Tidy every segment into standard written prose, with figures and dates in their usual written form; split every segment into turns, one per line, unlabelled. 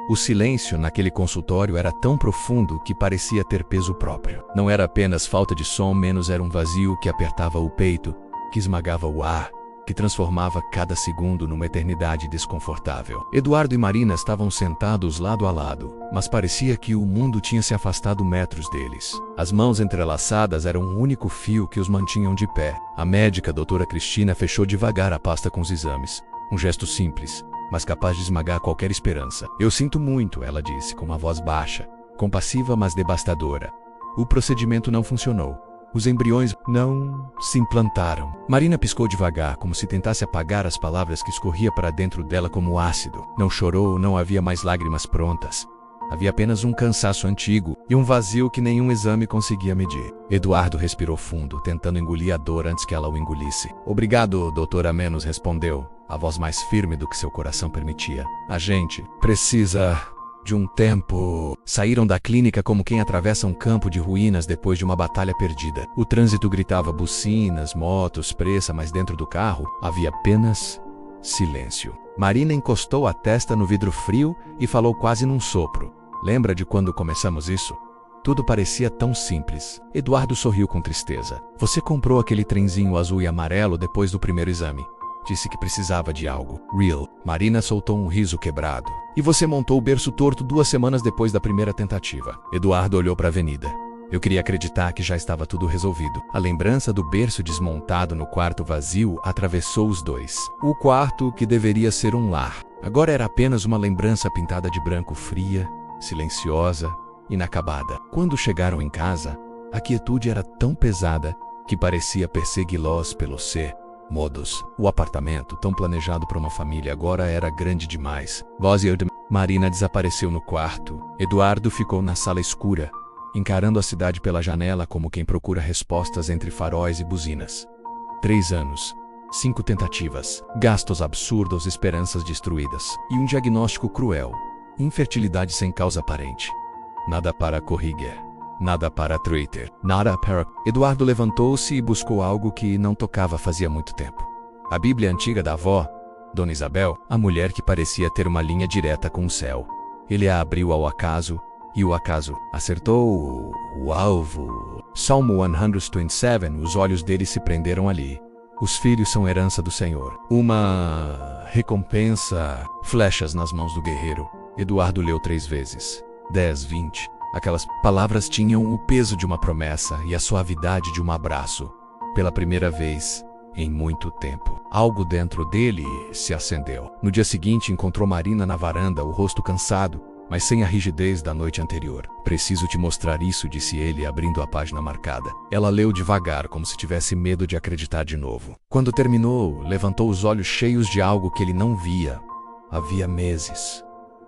O silêncio naquele consultório era tão profundo que parecia ter peso próprio. Não era apenas falta de som, menos era um vazio que apertava o peito, que esmagava o ar, que transformava cada segundo numa eternidade desconfortável. Eduardo e Marina estavam sentados lado a lado, mas parecia que o mundo tinha se afastado metros deles. As mãos entrelaçadas eram um único fio que os mantinham de pé. A médica, doutora Cristina, fechou devagar a pasta com os exames. Um gesto simples, mas capaz de esmagar qualquer esperança. "Eu sinto muito", ela disse, com uma voz baixa, compassiva mas devastadora. "O procedimento não funcionou. Os embriões não se implantaram." Marina piscou devagar, como se tentasse apagar as palavras que escorria para dentro dela como ácido. Não chorou, não havia mais lágrimas prontas. Havia apenas um cansaço antigo e um vazio que nenhum exame conseguia medir. Eduardo respirou fundo, tentando engolir a dor antes que ela o engolisse. "Obrigado, doutora Menos", respondeu, a voz mais firme do que seu coração permitia. "A gente precisa de um tempo." Saíram da clínica como quem atravessa um campo de ruínas depois de uma batalha perdida. O trânsito gritava bucinas, motos, pressa, mas dentro do carro havia apenas silêncio. Marina encostou a testa no vidro frio e falou quase num sopro. "Lembra de quando começamos isso? Tudo parecia tão simples." Eduardo sorriu com tristeza. "Você comprou aquele trenzinho azul e amarelo depois do primeiro exame. Disse que precisava de algo. Real." Marina soltou um riso quebrado. "E você montou o berço torto 2 semanas depois da primeira tentativa." Eduardo olhou para a avenida. "Eu queria acreditar que já estava tudo resolvido." A lembrança do berço desmontado no quarto vazio atravessou os dois. O quarto que deveria ser um lar, agora era apenas uma lembrança pintada de branco, fria, silenciosa, inacabada. Quando chegaram em casa, a quietude era tão pesada que parecia persegui-los pelos modos. O apartamento, tão planejado para uma família, agora era grande demais. Marina desapareceu no quarto. Eduardo ficou na sala escura, encarando a cidade pela janela como quem procura respostas entre faróis e buzinas. 3 anos, 5 tentativas, gastos absurdos, esperanças destruídas e um diagnóstico cruel: infertilidade sem causa aparente. Nada para corrigir. Nada para treater. Nada para... Eduardo levantou-se e buscou algo que não tocava fazia muito tempo. A Bíblia antiga da avó, Dona Isabel, a mulher que parecia ter uma linha direta com o céu. Ele a abriu ao acaso, e o acaso acertou o alvo. Salmo 127, os olhos dele se prenderam ali. Os filhos são herança do Senhor. Uma recompensa. Flechas nas mãos do guerreiro. Eduardo leu 3 vezes. 10, 20. Aquelas palavras tinham o peso de uma promessa e a suavidade de um abraço. Pela primeira vez em muito tempo, algo dentro dele se acendeu. No dia seguinte, encontrou Marina na varanda, o rosto cansado, mas sem a rigidez da noite anterior. "Preciso te mostrar isso", disse ele, abrindo a página marcada. Ela leu devagar, como se tivesse medo de acreditar de novo. Quando terminou, levantou os olhos cheios de algo que ele não via. Havia meses.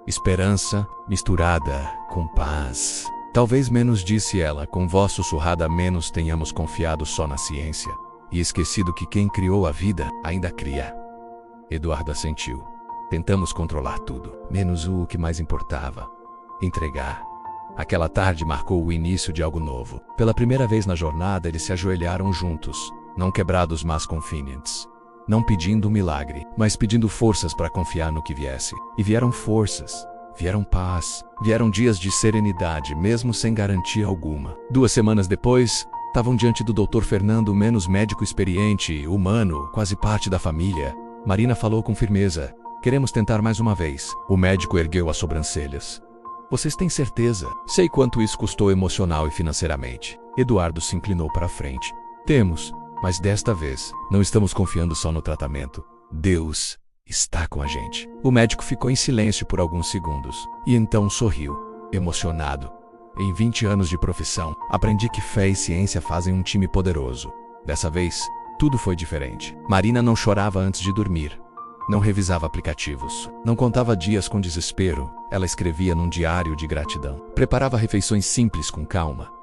Esperança misturada com paz. "Talvez menos", disse ela, com voz sussurrada, "menos tenhamos confiado só na ciência e esquecido que quem criou a vida ainda cria." Eduardo assentiu. "Tentamos controlar tudo, menos o que mais importava: entregar." Aquela tarde marcou o início de algo novo. Pela primeira vez na jornada, eles se ajoelharam juntos, não quebrados, mas confiantes. Não pedindo um milagre, mas pedindo forças para confiar no que viesse. E vieram forças, vieram paz, vieram dias de serenidade, mesmo sem garantia alguma. 2 semanas depois, estavam diante do Dr. Fernando, menos médico experiente, humano, quase parte da família. Marina falou com firmeza: "Queremos tentar mais uma vez." O médico ergueu as sobrancelhas. "Vocês têm certeza?" "Sei quanto isso custou emocional e financeiramente." Eduardo se inclinou para a frente. "Temos. Mas desta vez, não estamos confiando só no tratamento. Deus está com a gente." O médico ficou em silêncio por alguns segundos, e então sorriu, emocionado. "Em 20 anos de profissão, aprendi que fé e ciência fazem um time poderoso. Dessa vez, tudo foi diferente." Marina não chorava antes de dormir. Não revisava aplicativos. Não contava dias com desespero. Ela escrevia num diário de gratidão. Preparava refeições simples com calma.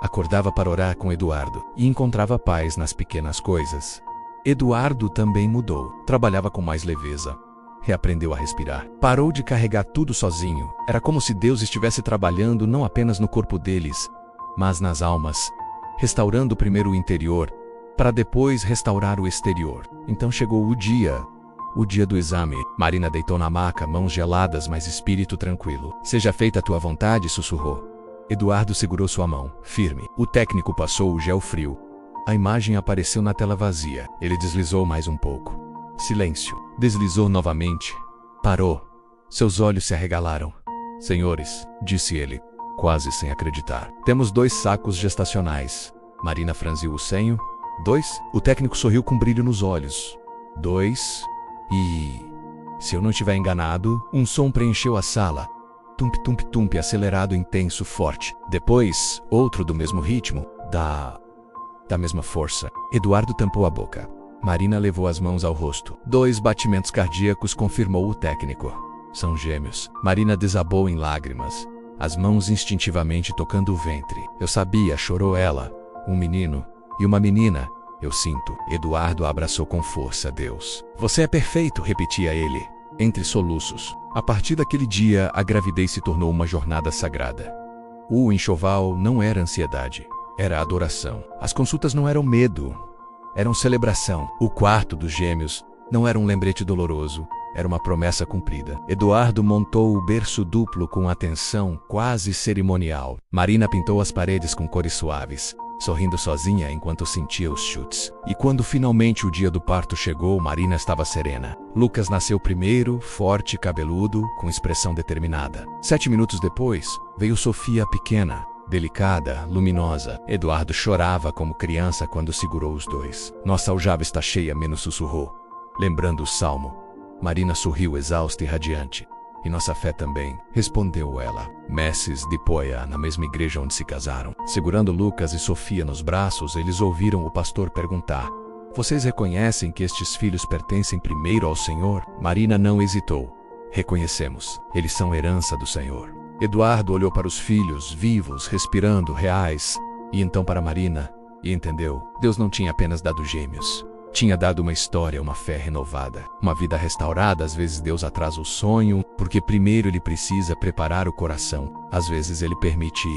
Acordava para orar com Eduardo e encontrava paz nas pequenas coisas. Eduardo também mudou. Trabalhava com mais leveza. Reaprendeu a respirar. Parou de carregar tudo sozinho. Era como se Deus estivesse trabalhando não apenas no corpo deles, mas nas almas, restaurando primeiro o interior, para depois restaurar o exterior. Então chegou o dia. O dia do exame. Marina deitou na maca, mãos geladas, mas espírito tranquilo. Seja feita a tua vontade, sussurrou. Eduardo segurou sua mão, firme. O técnico passou o gel frio. A imagem apareceu na tela vazia. Ele deslizou mais um pouco. Silêncio. Deslizou novamente. Parou. Seus olhos se arregalaram. Senhores, disse ele, quase sem acreditar. Temos 2 sacos gestacionais. Marina franziu o senho. 2? O técnico sorriu com brilho nos olhos. 2. E... se eu não estiver enganado, um som preencheu a sala. Tump-tump-tump, acelerado, intenso, forte. Depois, outro do mesmo ritmo, da mesma força. Eduardo tampou a boca. Marina levou as mãos ao rosto. 2 batimentos cardíacos, confirmou o técnico. São gêmeos. Marina desabou em lágrimas, as mãos instintivamente tocando o ventre. Eu sabia, chorou ela. Um menino e uma menina. Eu sinto. Eduardo a abraçou com força. Deus. Você é perfeito, repetia ele, entre soluços. A partir daquele dia, a gravidez se tornou uma jornada sagrada. O enxoval não era ansiedade, era adoração. As consultas não eram medo, eram celebração. O quarto dos gêmeos não era um lembrete doloroso, era uma promessa cumprida. Eduardo montou o berço duplo com atenção quase cerimonial. Marina pintou as paredes com cores suaves, sorrindo sozinha enquanto sentia os chutes. E quando finalmente o dia do parto chegou, Marina estava serena. Lucas nasceu primeiro, forte, cabeludo, com expressão determinada. 7 minutos depois, veio Sofia pequena, delicada, luminosa. Eduardo chorava como criança quando segurou os 2. Nossa aljava está cheia, Menos sussurrou, lembrando o salmo. Marina sorriu exausta e radiante. E nossa fé também, respondeu ela. Messes de Poia, na mesma igreja onde se casaram. Segurando Lucas e Sofia nos braços, eles ouviram o pastor perguntar: vocês reconhecem que estes filhos pertencem primeiro ao Senhor? Marina não hesitou. Reconhecemos. Eles são herança do Senhor. Eduardo olhou para os filhos, vivos, respirando, reais, e então para Marina, e entendeu. Deus não tinha apenas dado gêmeos. Tinha dado uma história, uma fé renovada, uma vida restaurada. Às vezes Deus atrasa o sonho, porque primeiro Ele precisa preparar o coração. Às vezes Ele permite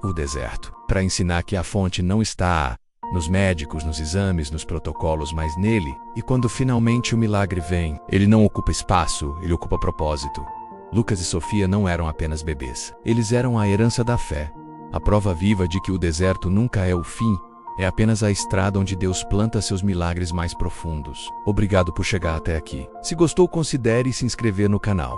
o deserto, para ensinar que a fonte não está nos médicos, nos exames, nos protocolos, mas nele. E quando finalmente o milagre vem, Ele não ocupa espaço, Ele ocupa propósito. Lucas e Sofia não eram apenas bebês. Eles eram a herança da fé, a prova viva de que o deserto nunca é o fim, é apenas a estrada onde Deus planta seus milagres mais profundos. Obrigado por chegar até aqui. Se gostou, considere se inscrever no canal.